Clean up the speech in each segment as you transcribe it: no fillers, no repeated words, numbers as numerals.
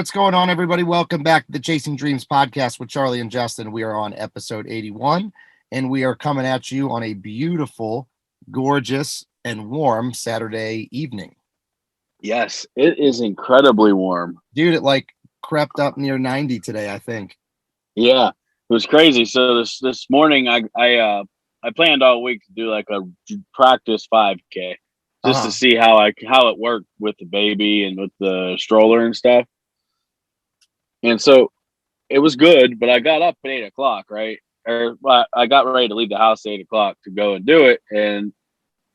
what's going on, everybody? Welcome back to the Chasing Dreams podcast with Charlie and Justin. We are on episode 81, and we are coming at you on a beautiful, gorgeous, and warm Saturday evening. Yes, it is incredibly warm. Dude, it like crept up near 90 today, I think. Yeah, it was crazy. So this morning, I planned all week to do like a practice 5K just to see how it worked with the baby and with the stroller and stuff. And so it was good, but I got up at 8 o'clock, right? I got ready to leave the house at 8 o'clock to go and do it. And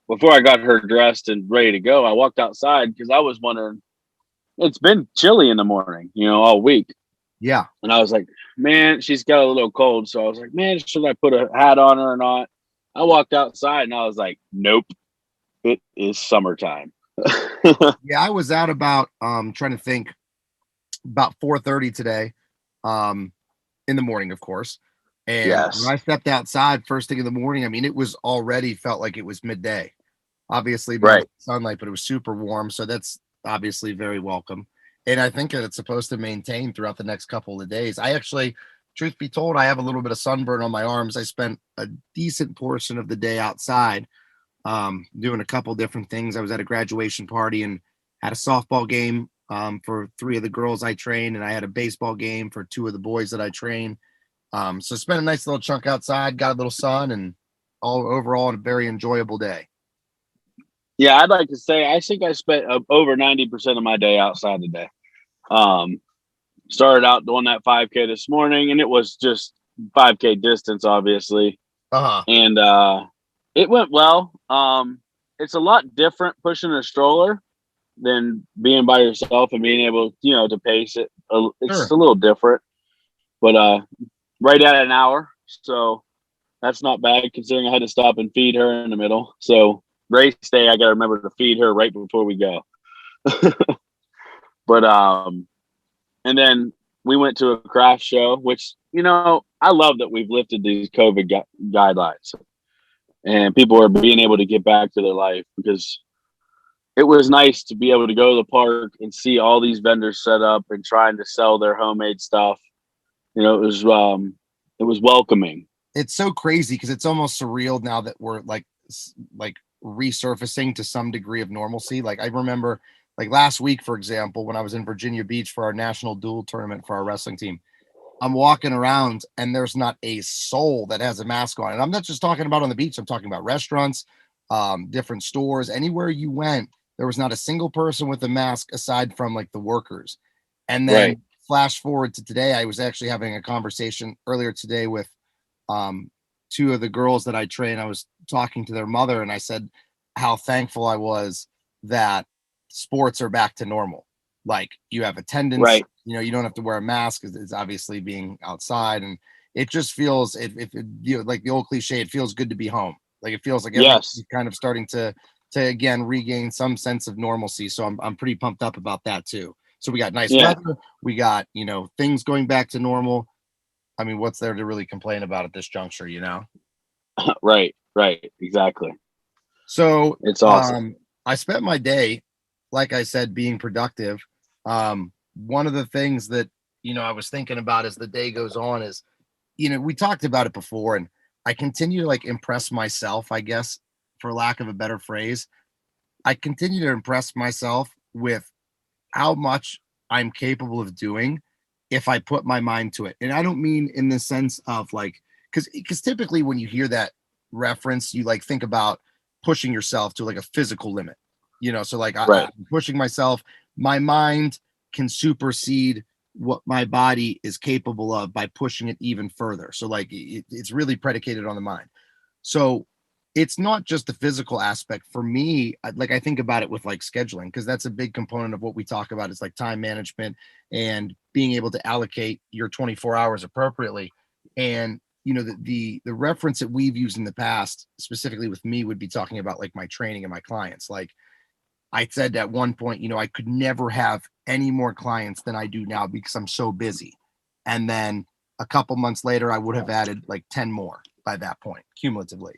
before I got her dressed and ready to go, I walked outside because I was wondering, it's been chilly in the morning, all week. Yeah. And I was like, man, she's got a little cold. So I was like, man, should I put a hat on her or not? I walked outside and I was like, nope, it is summertime. Yeah, I was out about trying to think about 4:30 today, in the morning, of course. And Yes. when I stepped outside first thing in the morning, I mean, it was already felt like it was midday. Obviously, right. Sunlight, but it was super warm. So that's obviously very welcome. And I think that it's supposed to maintain throughout the next couple of days. I actually, truth be told, I have a little bit of sunburn on my arms. I spent a decent portion of the day outside, doing a couple different things. I was at a graduation party and had a softball game for 3 of the girls I train, and I had a baseball game for 2 of the boys that I train. So spent a nice little chunk outside, got a little sun, and all overall a very enjoyable day. Yeah, I'd like to say I think I spent over 90% of my day outside today. Started out doing that 5K this morning, and it was just 5K distance, obviously. And it went well. It's a lot different pushing a stroller than being by yourself and being able, to pace it. It's a little different, but right at an hour, so that's not bad considering I had to stop and feed her in the middle. So race day, I got to remember to feed her right before we go. But and then we went to a craft show, which I love that we've lifted these COVID guidelines, and people are being able to get back to their life, because it was nice to be able to go to the park and see all these vendors set up and trying to sell their homemade stuff. It was welcoming. It's so crazy because it's almost surreal now that we're like resurfacing to some degree of normalcy. Like I remember like last week, for example, when I was in Virginia Beach for our national duel tournament for our wrestling team, I'm walking around and there's not a soul that has a mask on. And I'm not just talking about on the beach. I'm talking about restaurants, different stores, anywhere you went, there was not a single person with a mask aside from like the workers. And then flash forward to today, I was actually having a conversation earlier today with 2 of the girls that I train. I was talking to their mother and I said how thankful I was that sports are back to normal. Like you have attendance, you don't have to wear a mask because it's obviously being outside, and it just feels like the old cliche, it feels good to be home. Like it feels like everything's kind of starting to again regain some sense of normalcy. So I'm pretty pumped up about that too. So we got nice weather, we got things going back to normal. I mean, what's there to really complain about at this juncture, Right, exactly. So it's awesome. I spent my day, like I said, being productive. One of the things that I was thinking about as the day goes on is, we talked about it before, and I continue to like impress myself, I guess, for lack of a better phrase. I continue to impress myself with how much I'm capable of doing if I put my mind to it. And I don't mean in the sense of like, because typically when you hear that reference, you like think about pushing yourself to like a physical limit, so like I'm pushing myself, my mind can supersede what my body is capable of by pushing it even further. So like it's really predicated on the mind. So it's not just the physical aspect for me. Like I think about it with like scheduling, because that's a big component of what we talk about. It's like time management and being able to allocate your 24 hours appropriately. And the reference that we've used in the past, specifically with me, would be talking about like my training and my clients. Like I said at one point, I could never have any more clients than I do now because I'm so busy. And then a couple months later, I would have added like 10 more by that point, cumulatively.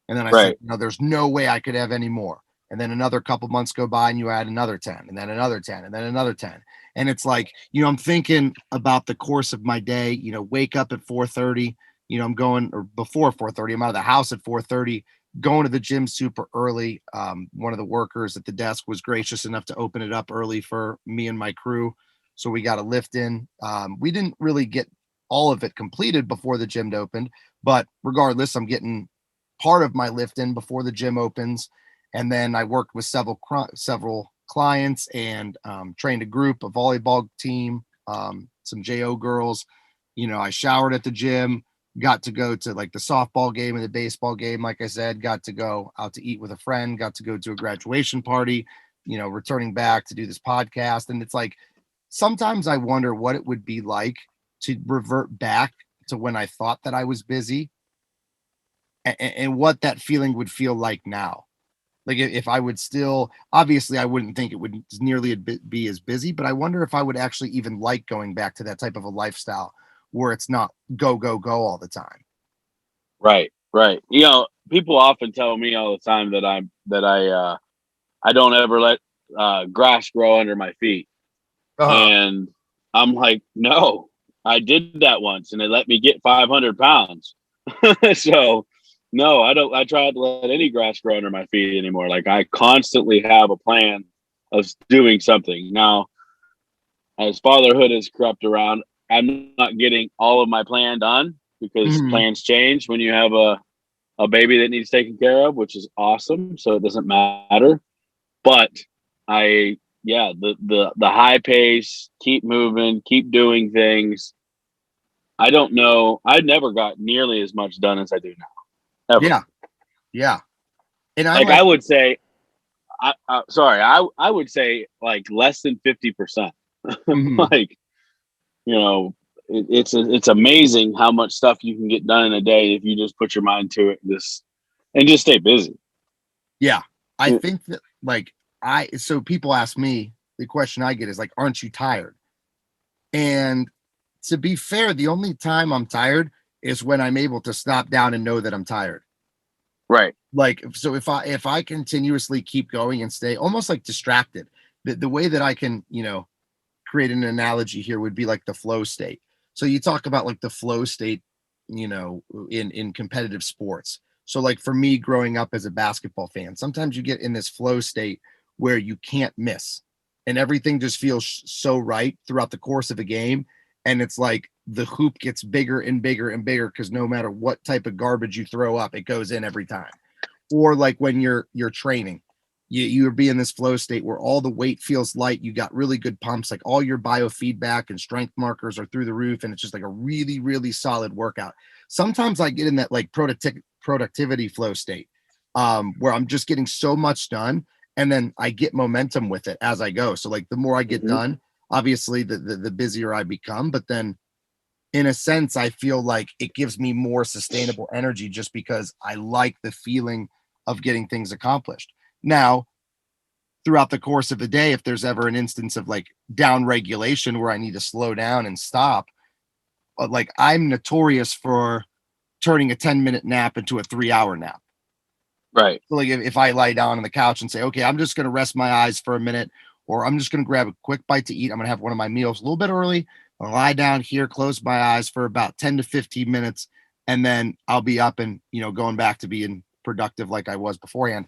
And then I said, there's no way I could have any more. And then another couple months go by and you add another 10, and then another 10, and then another 10. And it's like, I'm thinking about the course of my day, wake up at 4:30, I'm going, or before 4:30, I'm out of the house at 4:30, going to the gym super early. One of the workers at the desk was gracious enough to open it up early for me and my crew. So we got a lift in. We didn't really get all of it completed before the gym opened, but regardless, I'm getting part of my lift in before the gym opens. And then I worked with several clients and trained a group, a volleyball team, some JO girls. I showered at the gym, got to go to like the softball game and the baseball game. Like I said, got to go out to eat with a friend, got to go to a graduation party, returning back to do this podcast. And it's like, sometimes I wonder what it would be like to revert back to when I thought that I was busy, and what that feeling would feel like now. Like if I would still, obviously I wouldn't think it would nearly be as busy, but I wonder if I would actually even like going back to that type of a lifestyle where it's not go, go, go all the time. Right, right. People often tell me all the time that I don't ever let grass grow under my feet. And I'm like, no, I did that once and it let me get 500 pounds. So no, I don't. I try not to let any grass grow under my feet anymore. Like I constantly have a plan of doing something. Now, as fatherhood has crept around, I'm not getting all of my plan done because plans change when you have a baby that needs taken care of, which is awesome. So it doesn't matter. But the high pace, keep moving, keep doing things. I don't know. I never got nearly as much done as I do now. Ever. Yeah. And I would say, I would say like less than 50%. Like, it's amazing how much stuff you can get done in a day if you just put your mind to it and just stay busy. Yeah. I think that so people ask me, the question I get is like, aren't you tired? And to be fair, the only time I'm tired is when I'm able to stop down and know that I'm tired. Right. Like, so if I continuously keep going and stay almost like distracted, the way that I can, create an analogy here would be like the flow state. So you talk about like the flow state, in competitive sports. So like for me growing up as a basketball fan, sometimes you get in this flow state where you can't miss and everything just feels so right throughout the course of a game. And it's like the hoop gets bigger and bigger and bigger because no matter what type of garbage you throw up, it goes in every time. Or like when you're training, you're be in this flow state where all the weight feels light. You got really good pumps, like all your biofeedback and strength markers are through the roof, and it's just like a really, really solid workout. Sometimes I get in that like productivity flow state, where I'm just getting so much done, and then I get momentum with it as I go. So like the more I get done, obviously the busier I become, but then in a sense, I feel like it gives me more sustainable energy just because I like the feeling of getting things accomplished. Now, throughout the course of a day, if there's ever an instance of like down regulation where I need to slow down and stop, like I'm notorious for turning a 10-minute nap into a 3-hour nap. Right. So like if I lie down on the couch and say, okay, I'm just going to rest my eyes for a minute, or I'm just going to grab a quick bite to eat. I'm going to have one of my meals a little bit early. I'll lie down here, close my eyes for about 10 to 15 minutes, and then I'll be up and, going back to being productive like I was beforehand.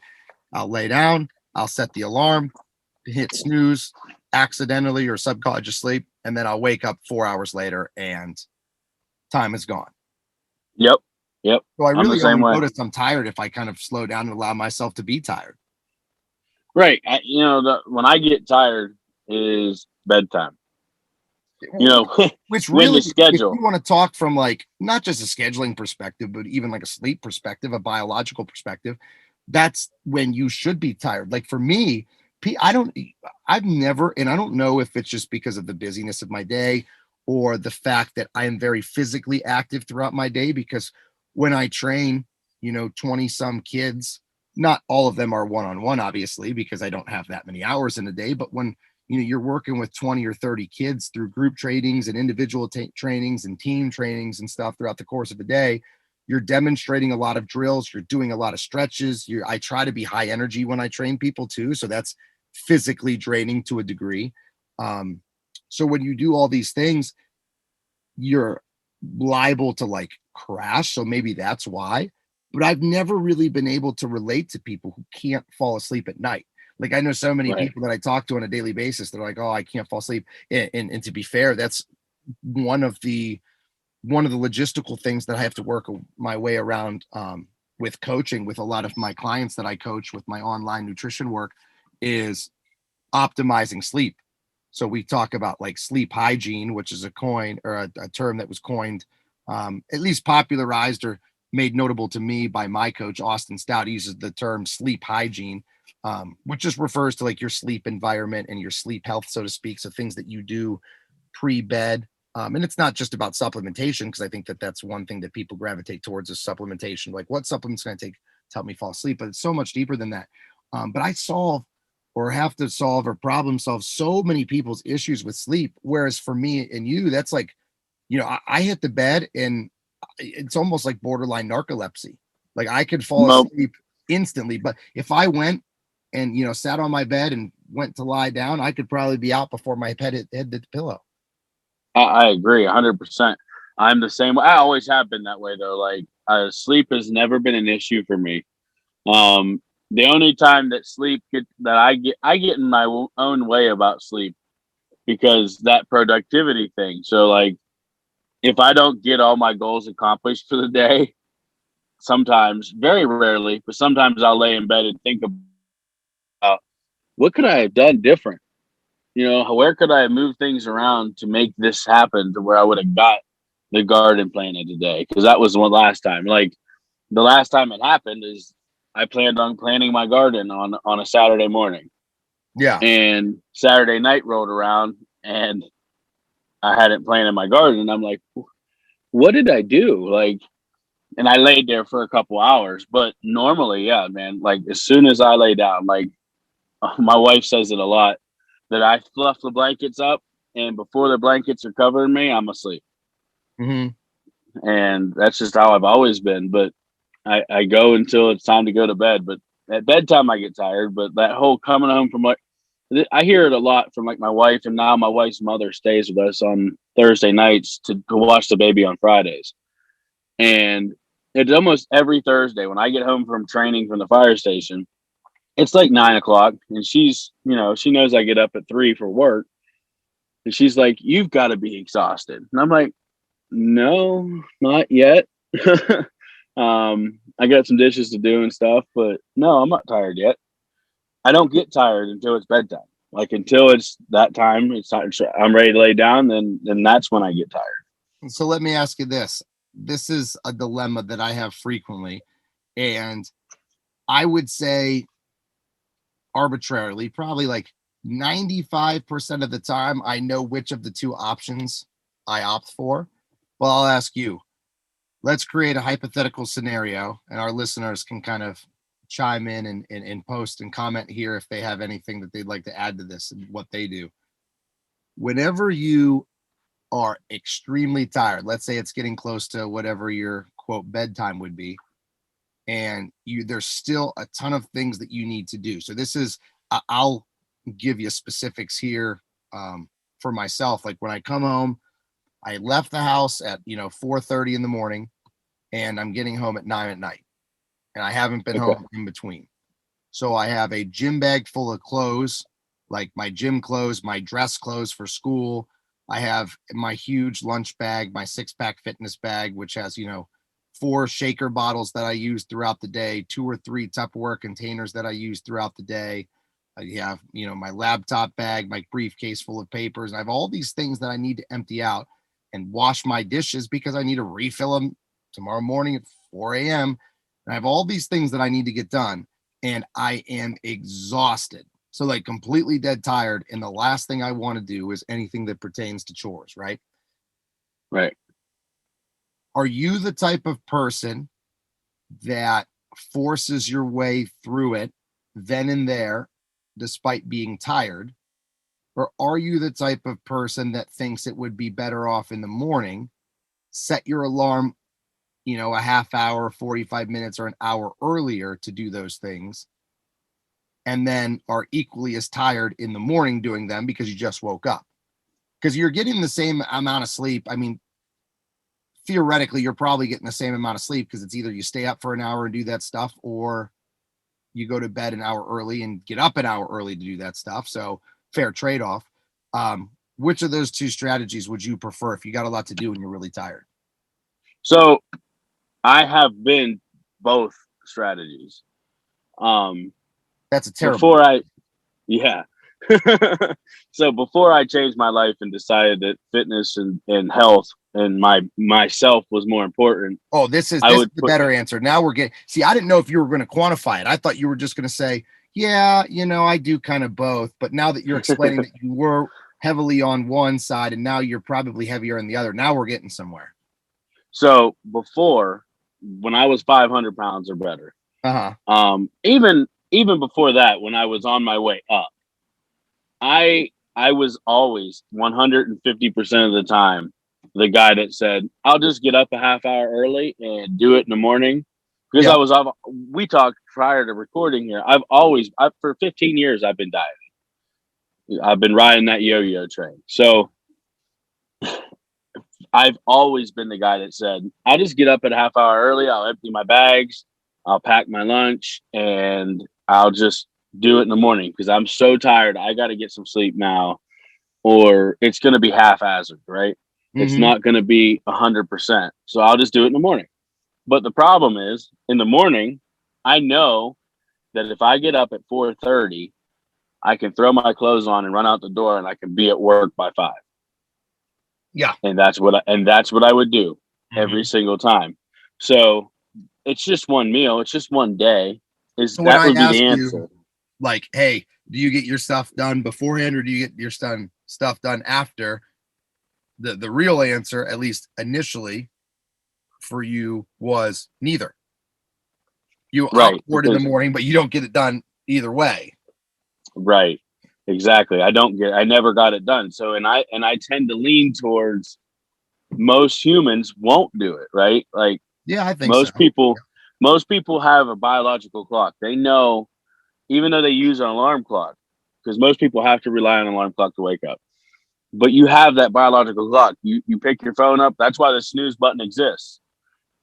I'll lay down, I'll set the alarm, hit snooze accidentally or subconscious sleep, and then I'll wake up 4 hours later and time is gone. Yep. So I really only way. notice I'm tired if I kind of slow down and allow myself to be tired. Right. When I get tired is bedtime. Which when really, the schedule. if you want to talk from like not just a scheduling perspective, but even like a sleep perspective, a biological perspective, that's when you should be tired. Like for me, I've never, and I don't know if it's just because of the busyness of my day or the fact that I am very physically active throughout my day, because when I train, 20 some kids, not all of them are one-on-one, obviously, because I don't have that many hours in a day, but when you're working with 20 or 30 kids through group trainings and individual trainings and team trainings and stuff throughout the course of a day, you're demonstrating a lot of drills, you're doing a lot of stretches. I try to be high energy when I train people too, so that's physically draining to a degree. So when you do all these things, you're liable to like crash. So maybe that's why. But I've never really been able to relate to people who can't fall asleep at night. Like I know so many Right. people that I talk to on a daily basis. They're like, "Oh, I can't fall asleep." And to be fair, that's one of the logistical things that I have to work my way around with coaching with a lot of my clients that I coach with my online nutrition work is optimizing sleep. So we talk about like sleep hygiene, which is a coin or a term that was coined, at least popularized or made notable to me by my coach, Austin Stout. He uses the term sleep hygiene, which just refers to like your sleep environment and your sleep health, so to speak. So things that you do pre-bed. And it's not just about supplementation, because I think that that's one thing that people gravitate towards is supplementation. Like what supplements can I take to help me fall asleep? But it's so much deeper than that. But I solve or have to solve or problem solve so many people's issues with sleep. Whereas for me and you, that's like, I hit the bed and it's almost like borderline narcolepsy. Like I could fall Mo- asleep instantly, but if I went and, sat on my bed and went to lie down, I could probably be out before my head hit the pillow. I agree 100%. I'm the same way. I always have been that way though. Like sleep has never been an issue for me. Um, the only time that I get in my own way about sleep because that productivity thing. So like if I don't get all my goals accomplished for the day, sometimes, very rarely, but sometimes I'll lay in bed and think about what could I have done different? Where could I have moved things around to make this happen to where I would have got the garden planted today? Because that was one last time. Like the last time it happened is I planned on planting my garden on a Saturday morning, Yeah. and Saturday night rolled around and I hadn't planted my garden. And I'm like, what did I do? Like, and I laid there for a couple hours. But normally, yeah, man, like as soon as I lay down, like my wife says it a lot that I fluff the blankets up, and before the blankets are covering me, I'm asleep. Mm-hmm. And that's just how I've always been. But I go until it's time to go to bed. But at bedtime, I get tired. But that whole coming home from like, I hear it a lot from like my wife, and now my wife's mother stays with us on Thursday nights to watch the baby on Fridays. And it's almost every Thursday when I get home from training from the fire station. It's like 9 o'clock, and she knows I get up at 3 for work, and she's like, "You've got to be exhausted," and I'm like, "No, not yet." I got some dishes to do and stuff, but no, I'm not tired yet. I don't get tired until it's bedtime. Like until it's that time, I'm ready to lay down. Then that's when I get tired. So let me ask you this. This is a dilemma that I have frequently. And I would say arbitrarily, probably like 95% of the time, I know which of the two options I opt for. Well, I'll ask you. Let's create a hypothetical scenario, and our listeners can kind of chime in and post and comment here if they have anything that they'd like to add to this and what they do. Whenever you are extremely tired, let's say it's getting close to whatever your quote bedtime would be, and there's still a ton of things that you need to do. So this is, I'll give you specifics here for myself. Like when I come home, I left the house at 4:30 in the morning, and I'm getting home at 9 at night, and I haven't been Okay. home in between. So I have a gym bag full of clothes, like my gym clothes, my dress clothes for school. I have my huge lunch bag, my 6-pack fitness bag, which has, 4 shaker bottles that I use throughout the day, 2 or 3 Tupperware containers that I use throughout the day. I have, my laptop bag, my briefcase full of papers. I have all these things that I need to empty out and wash my dishes because I need to refill them tomorrow morning at 4 a.m. And I have all these things that I need to get done, and I am exhausted. So like completely dead tired. And the last thing I want to do is anything that pertains to chores, right? Right. Are you the type of person that forces your way through it then and there, despite being tired? Or are you the type of person that thinks it would be better off in the morning, set your alarm, a half hour, 45 minutes, or an hour earlier to do those things, and then are equally as tired in the morning doing them because you just woke up. Because you're getting the same amount of sleep. I mean, theoretically, you're probably getting the same amount of sleep because it's either you stay up for an hour and do that stuff, or you go to bed an hour early and get up an hour early to do that stuff. So fair trade-off. Which of those two strategies would you prefer if you got a lot to do and you're really tired? So I have been both strategies. That's a terrible. Before I, yeah. So before I changed my life and decided that fitness and health and myself was more important. Oh, this is the better answer. Now we're getting, see, I didn't know if you were going to quantify it. I thought you were just going to say, yeah, I do kind of both. But now that you're explaining that you were heavily on one side and now you're probably heavier on the other, now we're getting somewhere. So before, when I was 500 pounds or better, even before that, when I was on my way up, I was always 150% of the time the guy that said, I'll just get up a half hour early and do it in the morning. Because we talked prior to recording here. For 15 years, I've been dieting. I've been riding that yo-yo train. So I've always been the guy that said, I'll just get up at a half hour early. I'll empty my bags. I'll pack my lunch and I'll just do it in the morning because I'm so tired. I got to get some sleep now or it's going to be haphazard, right? Mm-hmm. It's not going to be 100%. So I'll just do it in the morning. But the problem is in the morning, I know that if I get up at 4:30, I can throw my clothes on and run out the door and I can be at work by 5. Yeah. And that's what I would do every single time. So it's just one meal. It's just one day. That would be the answer. Like, hey, do you get your stuff done beforehand or do you get your stuff done after? The real answer, at least initially for you, was neither. You opt for it in the morning, but you don't get it done either way. Right. Exactly. I never got it done. So, and I tend to lean towards most humans won't do it. Right. Like, yeah, I think most people have a biological clock. They know, even though they use an alarm clock, because most people have to rely on an alarm clock to wake up. But you have that biological clock. You pick your phone up. That's why the snooze button exists.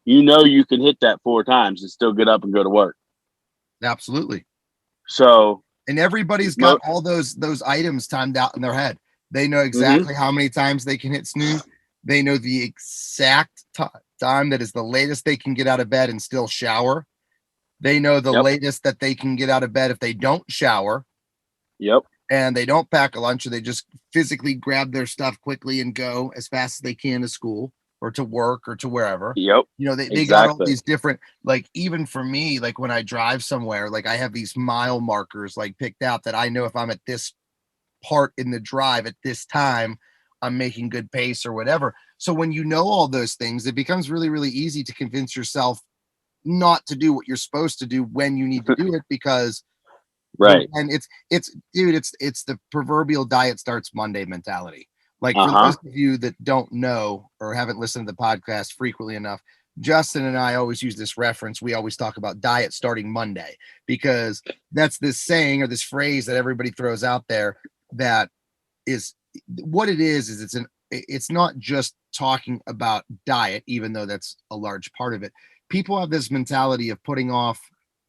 You can hit that 4 times and still get up and go to work. Absolutely. So, and everybody's got all those items timed out in their head. They know exactly how many times they can hit snooze. They know the exact time that is the latest they can get out of bed and still shower. They know the latest that they can get out of bed if they don't shower. Yep. And they don't pack a lunch, or they just physically grab their stuff quickly and go as fast as they can to school or to work or to wherever. Yep. They got all these different, like, even for me, like when I drive somewhere, like I have these mile markers like picked out that I know if I'm at this part in the drive at this time, I'm making good pace or whatever. So when you know all those things, it becomes really, really easy to convince yourself not to do what you're supposed to do when you need to do it, because right. And it's the proverbial diet starts Monday mentality. Like, for those of you that don't know or haven't listened to the podcast frequently enough, Justin and I always use this reference. We always talk about diet starting Monday, because that's this saying or this phrase that everybody throws out there that is what it is it's not just talking about diet, even though that's a large part of it. People have this mentality of putting off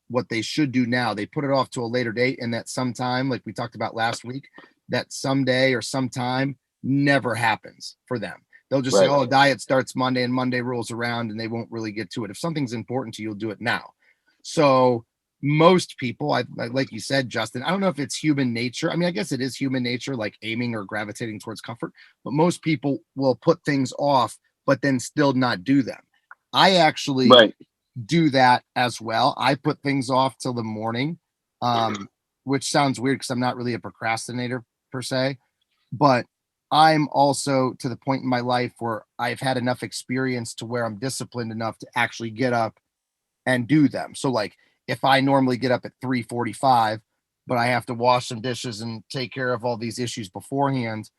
what they should do now. They put it off to a later date, and that sometime, like we talked about last week, that someday or sometime never happens for them. They'll just say, oh, diet starts Monday, and Monday rolls around and they won't really get to it. If something's important to you, you'll do it now. So most people, like you said, Justin, I don't know if it's human nature. I mean, I guess it is human nature, like aiming or gravitating towards comfort, but most people will put things off, but then still not do them. I actually do that as well. I put things off till the morning, which sounds weird because I'm not really a procrastinator per se, but I'm also to the point in my life where I've had enough experience to where I'm disciplined enough to actually get up and do them. So like if I normally get up at 3:45, but I have to wash some dishes and take care of all these issues beforehand,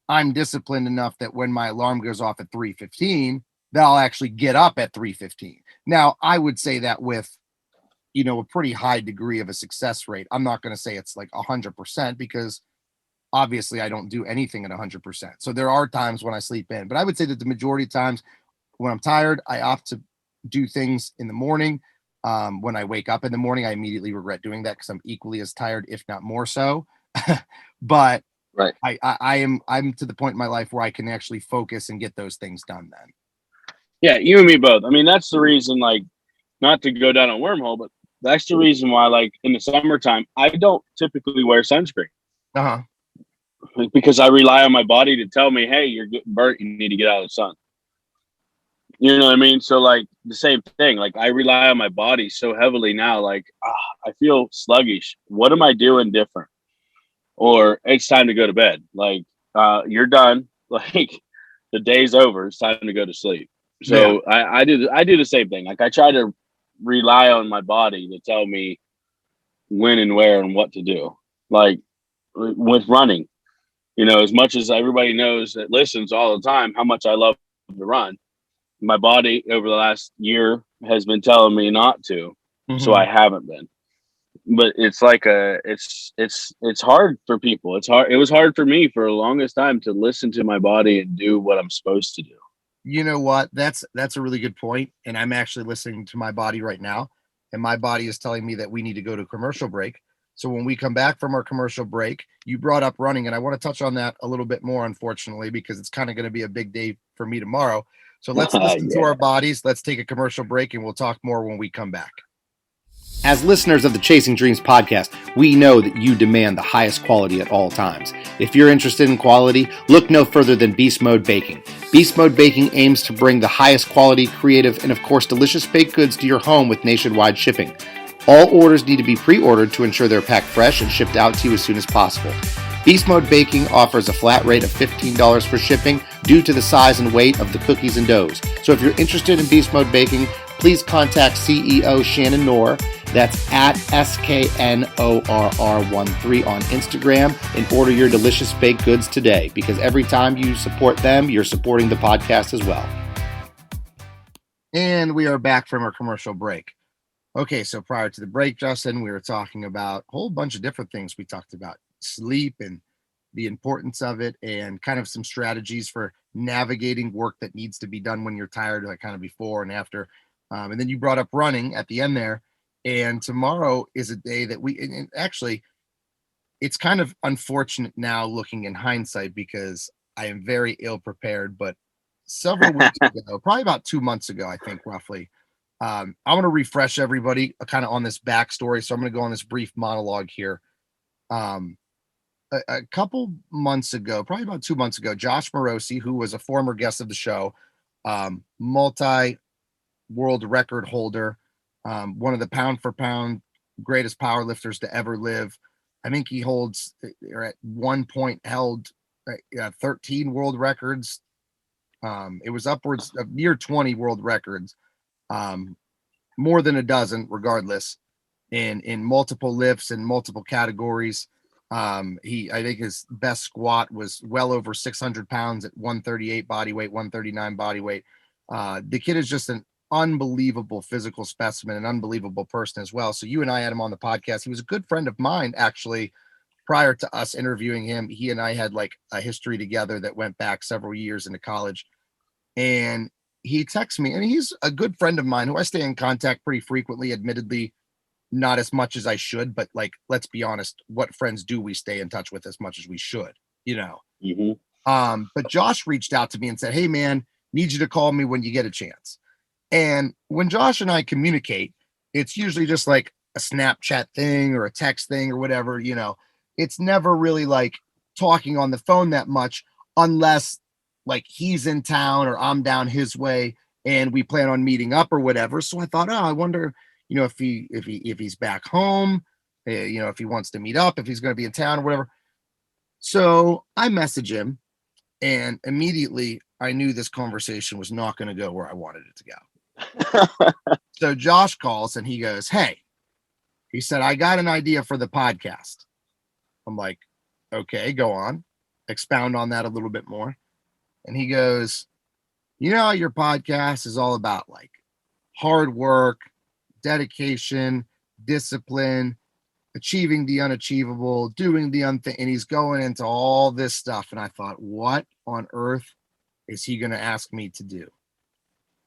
I'm disciplined enough that when my alarm goes off at 3:15, that I'll actually get up at 3:15. Now, I would say that with, a pretty high degree of a success rate. I'm not going to say it's like 100% because obviously I don't do anything at 100%. So there are times when I sleep in, but I would say that the majority of times when I'm tired, I opt to do things in the morning. When I wake up in the morning, I immediately regret doing that because I'm equally as tired, if not more so. But Right. I'm to the point in my life where I can actually focus and get those things done then. Yeah, you and me both. I mean, that's the reason, like, not to go down a wormhole, but that's the reason why, like, in the summertime, I don't typically wear sunscreen. Uh-huh. Because I rely on my body to tell me, hey, you're getting burnt. You need to get out of the sun. You know what I mean? So, like, the same thing. Like, I rely on my body so heavily now. Like, I feel sluggish. What am I doing different? Or it's time to go to bed. Like, you're done. Like, the day's over. It's time to go to sleep. Yeah. So I do the same thing. Like, I try to rely on my body to tell me when and where and what to do. Like with running, as much as everybody knows that listens all the time how much I love to run, my body over the last year has been telling me not to, so Mm-hmm. I haven't been. But it's like it's hard for people. It's hard. It was hard for me for the longest time to listen to my body and do what I'm supposed to do. You know what? That's a really good point. And I'm actually listening to my body right now. And my body is telling me that we need to go to commercial break. So when we come back from our commercial break, you brought up running, and I want to touch on that a little bit more, unfortunately, because it's kind of going to be a big day for me tomorrow. So let's listen to Yeah. our bodies. Let's take a commercial break and we'll talk more when we come back. As listeners of the Chasing Dreams podcast, we know that you demand the highest quality at all times. If you're interested in quality, look no further than Beast Mode Baking. Beast Mode Baking aims to bring the highest quality, creative, and of course delicious baked goods to your home with nationwide shipping. All orders need to be pre-ordered to ensure they're packed fresh and shipped out to you as soon as possible. Beast Mode Baking offers a flat rate of $15 for shipping due to the size and weight of the cookies and doughs. So if you're interested in Beast Mode Baking, please contact CEO Shannon Knorr. That's at SKNORR13 on Instagram and order your delicious baked goods today, because every time you support them, you're supporting the podcast as well. And we are back from our commercial break. Okay, so prior to the break, Justin, we were talking about a whole bunch of different things. We talked about sleep and the importance of it and kind of some strategies for navigating work that needs to be done when you're tired, like kind of before and after. And then you brought up running at the end there. And tomorrow is a day that and actually, it's kind of unfortunate now looking in hindsight because I am very ill prepared. But several weeks ago, probably about 2 months ago, I think roughly, I want to refresh everybody kind of on this backstory. So I'm going to go on this brief monologue here. A couple months ago, probably about 2 months ago, Josh Morosi, who was a former guest of the show, multi world record holder, one of the pound for pound greatest power lifters to ever live. I think he holds, or at one point held 13 world records. It was upwards of near 20 world records, more than a dozen, regardless, in multiple lifts and multiple categories. I think his best squat was well over 600 pounds at 138 body weight, 139 body weight. The kid is just an unbelievable physical specimen, an unbelievable person as well. So you and I had him on the podcast. He was a good friend of mine, actually. Prior to us interviewing him, he and I had like a history together that went back several years into college. And he texts me, and he's a good friend of mine who I stay in contact pretty frequently, admittedly not as much as I should, but like, let's be honest, what friends do we stay in touch with as much as we should, Mm-hmm. But Josh reached out to me and said, hey man, need you to call me when you get a chance. And when Josh and I communicate, it's usually just like a Snapchat thing or a text thing or whatever, it's never really like talking on the phone that much unless like he's in town or I'm down his way and we plan on meeting up or whatever. So I thought, oh, I wonder, if he's back home, if he wants to meet up, if he's going to be in town or whatever. So I message him, and immediately I knew this conversation was not going to go where I wanted it to go. So Josh calls and he goes, hey, he said, I got an idea for the podcast. I'm like, okay, go on, expound on that a little bit more. And he goes, you know how your podcast is all about like hard work, dedication, discipline, achieving the unachievable, doing the unthink, and he's going into all this stuff. And I thought, what on earth is he going to ask me to do?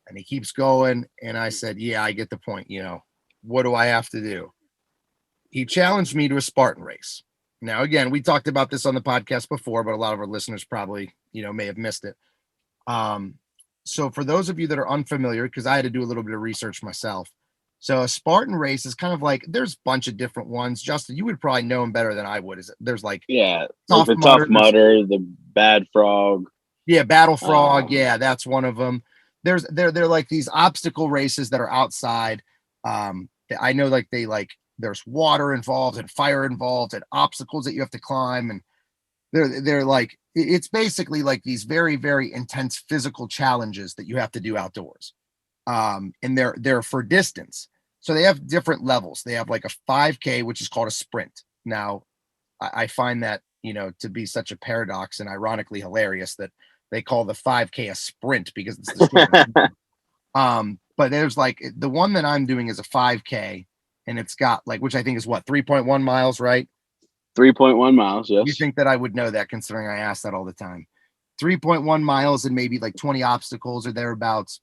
And he keeps going. And I said, yeah, I get the point. You know, what do I have to do? He challenged me to a Spartan race. Now, again, we talked about this on the podcast before, but a lot of our listeners probably, may have missed it. Um, so for those of you that are unfamiliar, because I had to do a little bit of research myself. So a Spartan race is kind of like there's a bunch of different ones. Justin, you would probably know them better than I would. Is there's like Yeah, like Tough the Tough Mudders, Mudder, the Bad Frog. yeah, Battle Frog, Um, yeah, that's one of them. They're like these obstacle races that are outside. I know like there's water involved and fire involved and obstacles that you have to climb, and they're like it's basically like these very very intense physical challenges that you have to do outdoors. And they're for distance, so they have different levels. They have like a 5K, which is called a sprint. Now I find that to be such a paradox and ironically hilarious that they call the 5K a sprint because it's the shortest. But there's like the one that I'm doing is a 5K, and it's got like, which I think is what, 3.1 miles, right? 3.1 miles, You yes. think that I would know that considering I ask that all the time. 3.1 miles and maybe like 20 obstacles or thereabouts.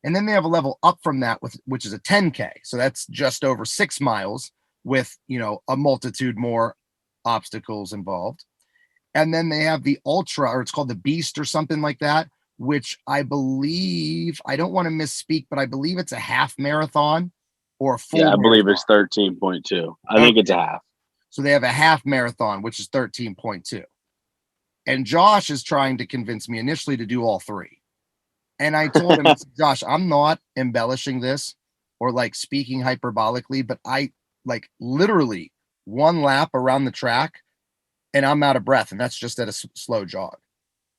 And then they have a level up from that with which is a 10K. So that's just over 6 miles with, a multitude more obstacles involved. And then they have the ultra, or it's called the beast or something like that, which I believe, I don't want to misspeak, but I believe it's a half marathon or a full Yeah, I believe marathon. it's 13.2. I think it's Okay. a half. So they have a half marathon, which is 13.2. And Josh is trying to convince me initially to do all three. And I told him, Josh, I'm not embellishing this or like speaking hyperbolically, but I like literally one lap around the track and I'm out of breath. And that's just at a slow jog.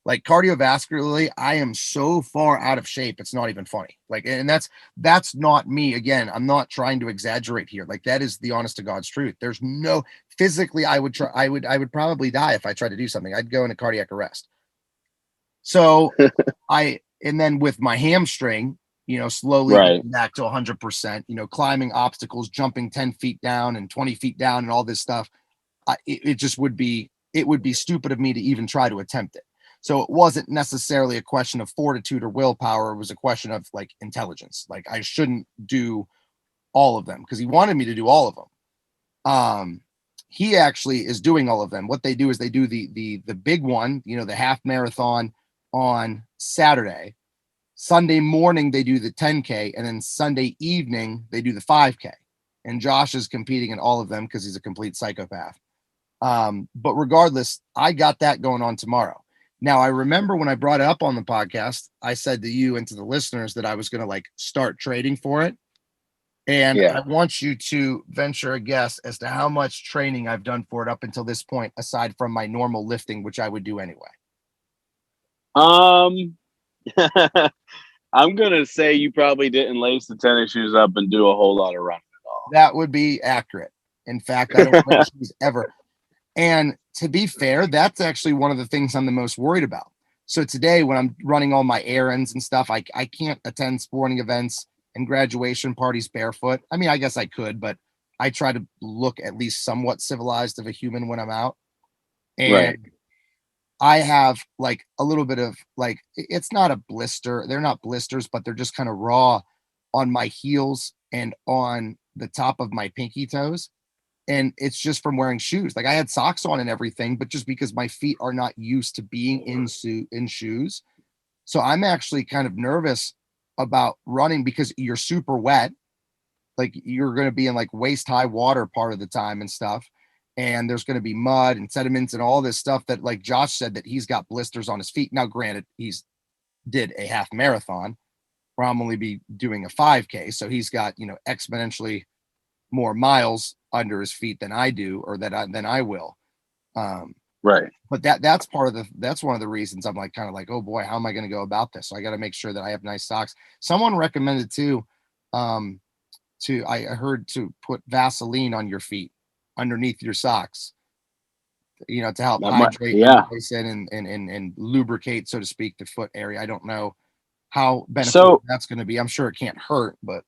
Like cardiovascularly, I am so far out of shape. It's not even funny. Like, and that's not me. Again, I'm not trying to exaggerate here. Like that is the honest to God's truth. There's no physically, I would probably die if I tried to do something. I'd go into cardiac arrest. So and then with my hamstring, slowly Right. getting back to 100%, climbing obstacles, jumping 10 feet down and 20 feet down and all this stuff. It just it would be stupid of me to even try to attempt it. So it wasn't necessarily a question of fortitude or willpower. It was a question of like intelligence. Like I shouldn't do all of them because he wanted me to do all of them. He actually is doing all of them. What they do is they do the big one, the half marathon on Saturday. Sunday morning they do the 10K, and then Sunday evening they do the 5K. And Josh is competing in all of them because he's a complete psychopath. But regardless, I got that going on tomorrow. Now, I remember when I brought it up on the podcast, I said to you and to the listeners that I was going to like start trading for it. And I Yeah. want you to venture a guess as to how much training I've done for it up until this point, aside from my normal lifting, which I would do anyway. Um, I'm gonna say you probably didn't lace the tennis shoes up and do a whole lot of running That would be accurate. In fact, I don't wear shoes ever. And to be fair, that's actually one of the things I'm the most worried about. So today, when I'm running all my errands and stuff, I can't attend sporting events and graduation parties barefoot. I mean, I guess I could, but I try to look at least somewhat civilized of a human when I'm out. right. And I have like a little bit of like, it's not a blister. They're not blisters, but they're just kind of raw on my heels and on the top of my pinky toes. And it's just from wearing shoes. Like I had socks on and everything, but just because my feet are not used to being in shoes. So I'm actually kind of nervous about running because you're super wet. Like you're going to be in like waist high water part of the time and stuff. And there's going to be mud and sediments and all this stuff that like Josh said that he's got blisters on his feet. Now, granted, he's did a half marathon where I'm only be doing a 5K. So he's got, exponentially more miles under his feet than I do, or than I will. Um, Right. but that's one of the reasons I'm like kind of like, oh boy, how am I going to go about this? So I got to make sure that I have nice socks. Someone recommended too, I heard to put Vaseline on your feet underneath your socks, to help That might. hydrate and Yeah. moisten and lubricate, so to speak, the foot area. I don't know how beneficial So, that's going to be. I'm sure it can't hurt, but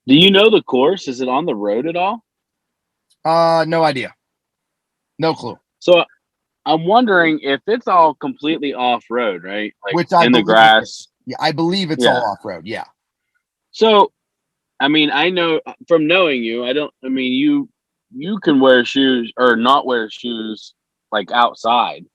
do you know the course? Is it on the road at all? no idea. No clue. So I'm wondering if it's all completely off road, right? Like Which I in the believe it grass. is. Yeah, I believe it's all Yeah. off road. Yeah. So, I mean, I know from knowing you, I mean, you can wear shoes or not wear shoes like outside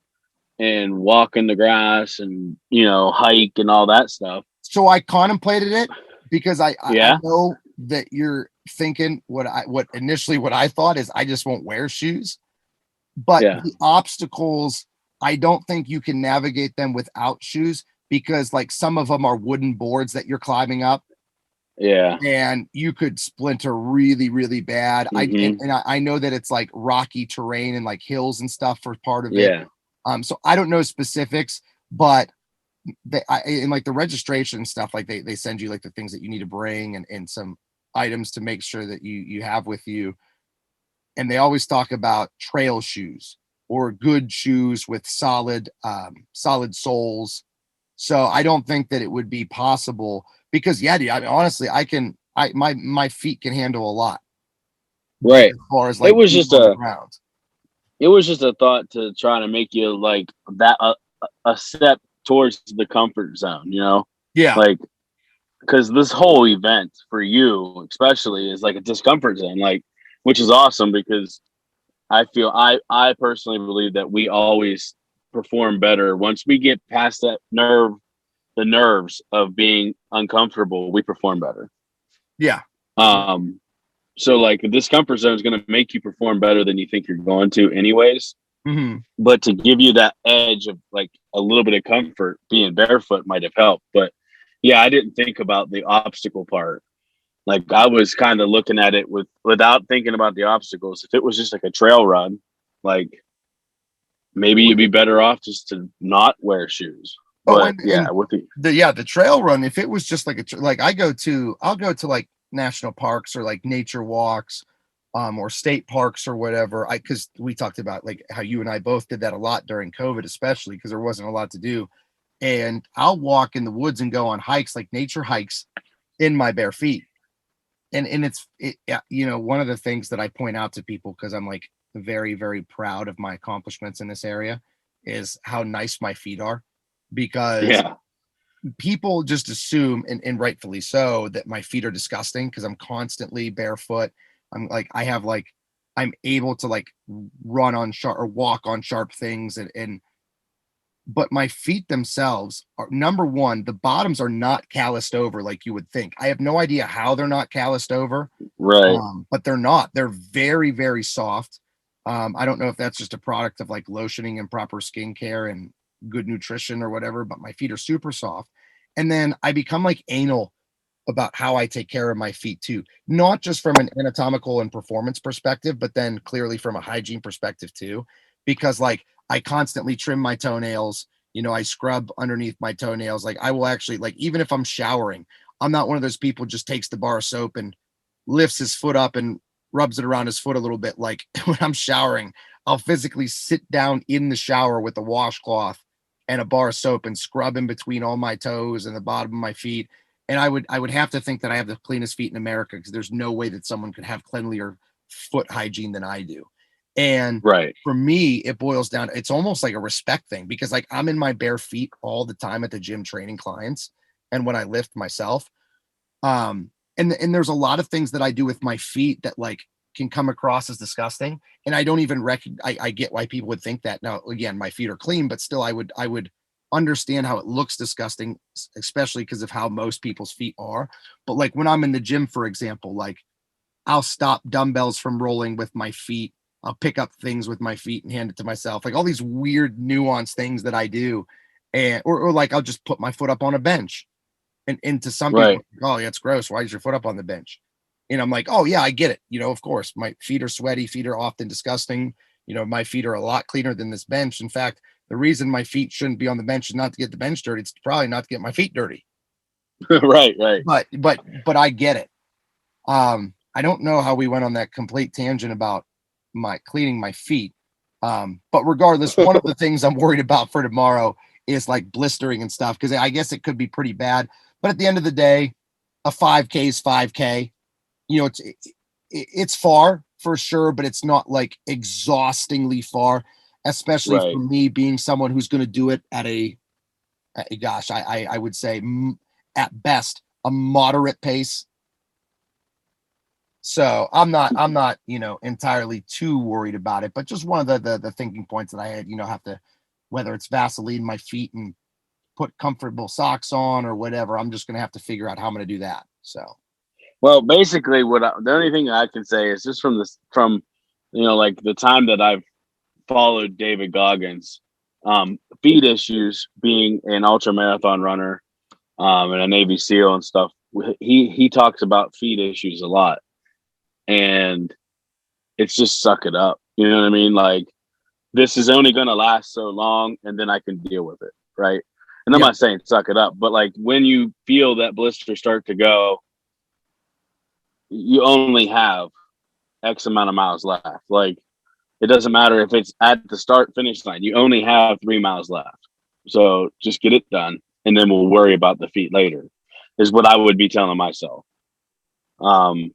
and walk in the grass and, hike and all that stuff. So I contemplated it because I Yeah. know that you're thinking what initially what I thought is I just won't wear shoes. But Yeah. the obstacles, I don't think you can navigate them without shoes because like some of them are wooden boards that you're climbing up Yeah. and you could splinter really, really bad. Hmm. I know that it's like rocky terrain and like hills and stuff for part of it. Yeah. So I don't know specifics, but in like the registration stuff, like they send you like the things that you need to bring and some items to make sure that you have with you. And they always talk about trail shoes or good shoes with solid soles. So I don't think that it would be possible because yeah, dude, I mean, honestly, my feet can handle a lot Right. as far as It like was being just on the a ground. it was just a thought to try to make you like that a step towards the comfort zone, Yeah. like because this whole event for you especially is like a discomfort zone, like which is awesome because I personally believe that we always perform better once we get past the nerves of being uncomfortable. We perform better. Yeah. Um, so like the discomfort zone is going to make you perform better than you think you're going to, anyways. Mm-hmm. But to give you that edge of like a little bit of comfort, being barefoot might have helped. But yeah, I didn't think about the obstacle part. Like I was kind of looking at it without thinking about the obstacles. If it was just like a trail run, like maybe you'd be better off just to not wear shoes. Oh, But yeah, with the the trail run, if it was just like like I'll go to like national parks or like nature walks, or state parks or whatever. Because we talked about like how you and I both did that a lot during COVID, especially because there wasn't a lot to do. And I'll walk in the woods and go on hikes, like nature hikes, in my bare feet. And yeah, one of the things that I point out to people because I'm like very, very proud of my accomplishments in this area is how nice my feet are because yeah, people just assume and rightfully so that my feet are disgusting because I'm constantly barefoot. I'm like I'm able to like run on sharp or walk on sharp things and but my feet themselves are number one, the bottoms are not calloused over like you would think. I have no idea how they're not calloused over, right, but they're not. They're very, very soft. I don't know if that's just a product of like lotioning and proper skincare and good nutrition or whatever, but my feet are super soft. And then I become like anal about how I take care of my feet too, not just from an anatomical and performance perspective, but then clearly from a hygiene perspective too, because like I constantly trim my toenails. I scrub underneath my toenails. Like I will actually like even if I'm showering, I'm not one of those people just takes the bar of soap and lifts his foot up and rubs it around his foot a little bit. Like when I'm showering, I'll physically sit down in the shower with a washcloth and a bar of soap and scrub in between all my toes and the bottom of my feet. And I would have to think that I have the cleanest feet in America because there's no way that someone could have cleanlier foot hygiene than I do. And right, for me, it boils down, it's almost like a respect thing because like I'm in my bare feet all the time at the gym training clients and when I lift myself. And there's a lot of things that I do with my feet that like can come across as disgusting. And I don't even I get why people would think that. Now, again, my feet are clean, but still I would understand how it looks disgusting, especially because of how most people's feet are. But like when I'm in the gym, for example, like I'll stop dumbbells from rolling with my feet. I'll pick up things with my feet and hand it to myself. Like all these weird nuanced things that I do. And or like I'll just put my foot up on a bench. And to some people, right, oh, yeah, it's gross. Why is your foot up on the bench? And I'm like, oh yeah, I get it. Of course, my feet are sweaty. Feet are often disgusting. My feet are a lot cleaner than this bench. In fact, the reason my feet shouldn't be on the bench is not to get the bench dirty. It's probably not to get my feet dirty. right, right. But I get it. I don't know how we went on that complete tangent about my cleaning my feet. But regardless, one of the things I'm worried about for tomorrow is like blistering and stuff, because I guess it could be pretty bad. But at the end of the day, a 5K is 5K. You know, it's far for sure, but it's not like exhaustingly far, especially for Right. me being someone who's going to do it at gosh, I would say at best a moderate pace. So I'm not, entirely too worried about it, but just one of the thinking points that I had, have to, whether it's Vaseline my feet and put comfortable socks on or whatever, I'm just going to have to figure out how I'm going to do that. So, Well, basically, the only thing I can say is just from like the time that I've followed David Goggins, feet issues, being an ultra marathon runner, and a Navy SEAL and stuff. He talks about feet issues a lot, and it's just suck it up. You know what I mean? Like, this is only going to last so long, and then I can deal with it, right? And I'm yeah, not saying suck it up, but like when you feel that blister start to go, you only have X amount of miles left. Like, it doesn't matter if it's at the start finish line. You only have 3 miles left. So just get it done, and then we'll worry about the feet later, is what I would be telling myself. The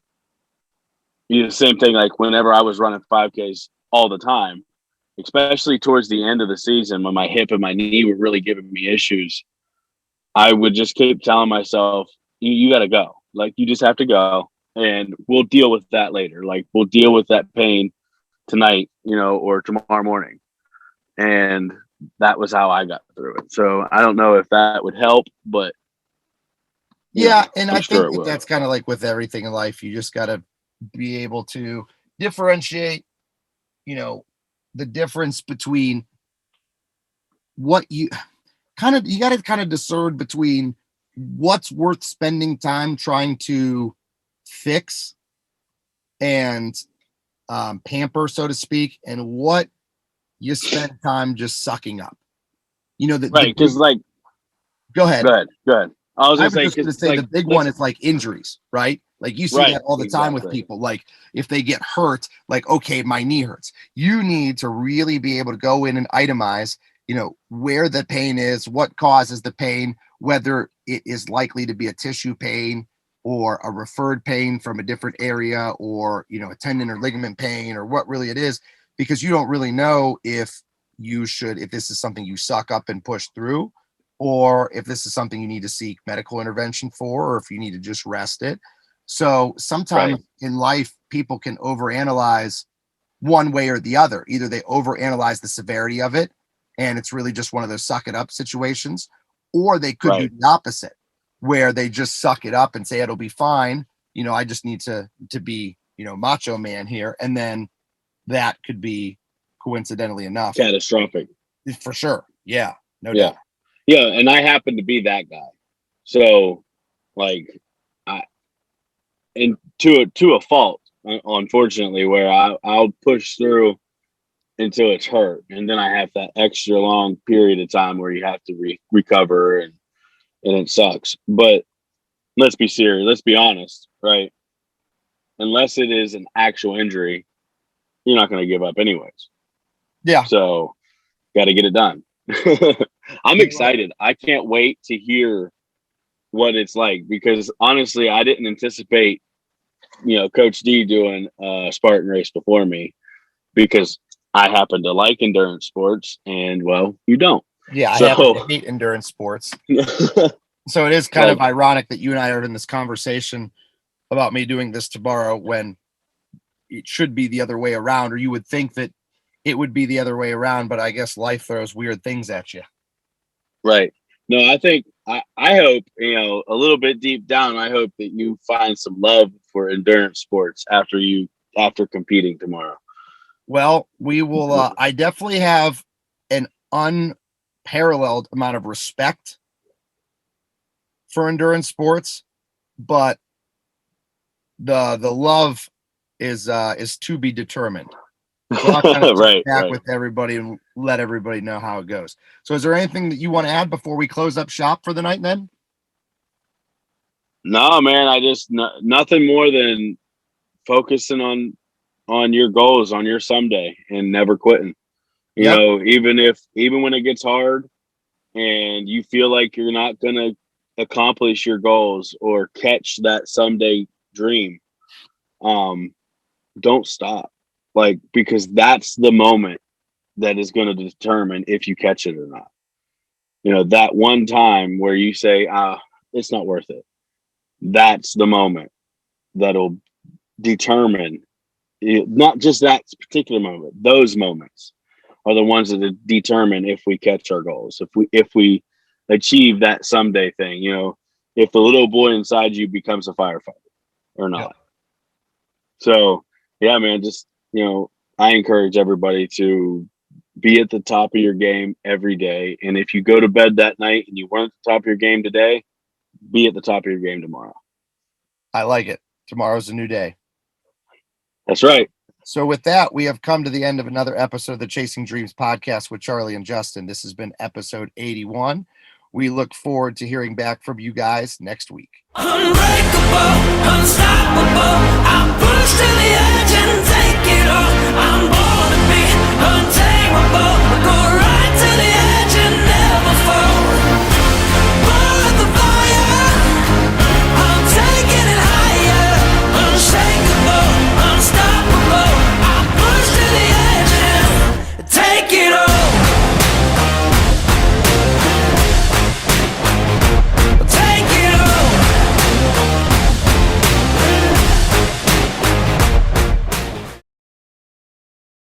same thing, like whenever I was running 5Ks all the time, especially towards the end of the season when my hip and my knee were really giving me issues, I would just keep telling myself, you got to go. Like, you just have to go, and we'll deal with that later. Like, we'll deal with that pain tonight, or tomorrow morning. And that was how I got through it. So I don't know if that would help, but yeah, and I'm I sure think it will. that's kind of like with everything in life. You just got to be able to differentiate, the difference between what you got to kind of discern between what's worth spending time trying to fix and pamper, so to speak, and what you spend time just sucking up. The Right. Because, big, like, go ahead. go ahead. I was I going to was say, just going because, to say the like, big one is like injuries, right? Like you see right. that all the time with Exactly. people. Like if they get hurt, like, okay, my knee hurts. You need to really be able to go in and itemize, where the pain is, what causes the pain, whether it is likely to be a tissue pain or a referred pain from a different area, or, a tendon or ligament pain, or what really it is, because you don't really know if this is something you suck up and push through, or if this is something you need to seek medical intervention for, or if you need to just rest it. So sometimes Right. in life, people can overanalyze one way or the other. Either they overanalyze the severity of it, and it's really just one of those suck it up situations, or they could do Right. the opposite, where they just suck it up and say it'll be fine. I just need to be, macho man here, and then that could be coincidentally enough Catastrophic. for sure. Yeah, no Yeah. doubt. Yeah. And I happen to be that guy. So, like, I, and to a fault, unfortunately, where I'll push through until it's hurt, and then I have that extra long period of time where you have to recover, and it sucks. But let's be serious. Let's be honest, right? Unless it is an actual injury, you're not going to give up anyways. Yeah. So, got to get it done. I'm You know what? excited. I can't wait to hear what it's like, because honestly, I didn't anticipate, Coach D doing a Spartan race before me, because I happen to like endurance sports, and well, you don't. Yeah, I happen to So, hate endurance sports. So it is kind of like, ironic that you and I are in this conversation about me doing this tomorrow when it should be the other way around, or you would think that it would be the other way around, but I guess life throws weird things at you. right. No, I think I hope, a little bit deep down, I hope that you find some love for endurance sports after competing tomorrow. Well, we will. I definitely have an unparalleled amount of respect for endurance sports, but the love is to be determined. So I'll kind of check Right, back right. with everybody and let everybody know how it goes. So is there anything that you want to add before we close up shop for the night then? No, man, I just nothing more than focusing on your goals, on your someday, and never quitting. Yep. Even when it gets hard, and you feel like you're not going to accomplish your goals or catch that someday dream, don't stop. Like, because that's the moment that is going to determine if you catch it or not. You know, that one time where you say, it's not worth it. That's the moment that'll determine, not just that particular moment, those moments are the ones that determine if we catch our goals, if we achieve that someday thing, you know, if the little boy inside you becomes a firefighter or not. Yep. So yeah, man, just, you know, I encourage everybody to be at the top of your game every day. And if you go to bed that night and you weren't at the top of your game today, be at the top of your game tomorrow. I like it. Tomorrow's a new day. That's right. So with that, we have come to the end of another episode of the Chasing Dreams podcast with Charlie and Justin. This has been episode 81. We look forward to hearing back from you guys next week. Unbreakable, unstoppable, I push to the edge and take it all. I'm